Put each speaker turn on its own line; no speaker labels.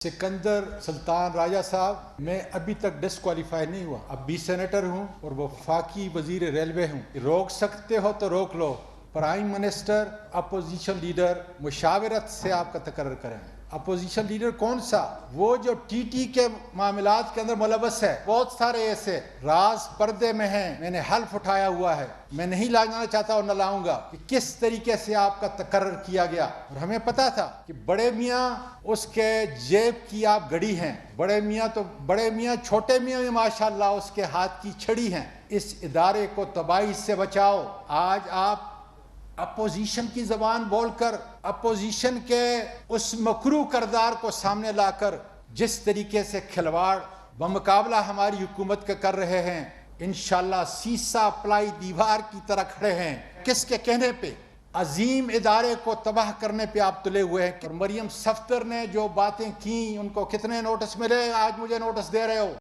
सिकंदर सुल्तान राजा साहब, मैं अभी तक डिस्क्वालीफाई नहीं हुआ। अब भी सेनेटर हूँ और वो वफाकी वजीर रेलवे हूँ। रोक सकते हो तो रोक लो। प्राइम मिनिस्टर, अपोजिशन लीडर मुशावरत से आपका तकर्रर करें। अपोजिशन लीडर कौन सा? वो जो टीटी के मामलात के अंदर मुलव्वस है। बहुत सारे ऐसे राज पर्दे में हैं, मैंने हल्फ उठाया हुआ है, मैं नहीं लाना चाहता और न लाऊंगा कि किस तरीके से आपका तकर्रर किया गया। और हमें पता था कि बड़े मियाँ उसके जेब की आप गड़ी हैं। बड़े मियाँ छोटे मियाँ भी माशाल्लाह उसके हाथ की छड़ी हैं। इस इदारे को तबाही से बचाओ। आज आप अपोजिशन की जबान बोलकर अपोजिशन के उस मकरू करदार को सामने लाकर जिस तरीके से खिलवाड़ बमुकाबला हमारी हुकूमत के कर रहे हैं, इंशाल्लाह सीसा प्लाई दीवार की तरह खड़े हैं। किसके कहने पे? अजीम इदारे को तबाह करने पे आप तुले हुए हैं। मरियम सफ्दर ने जो बातें की, उनको कितने नोटिस मिले? आज मुझे नोटिस दे रहे हो।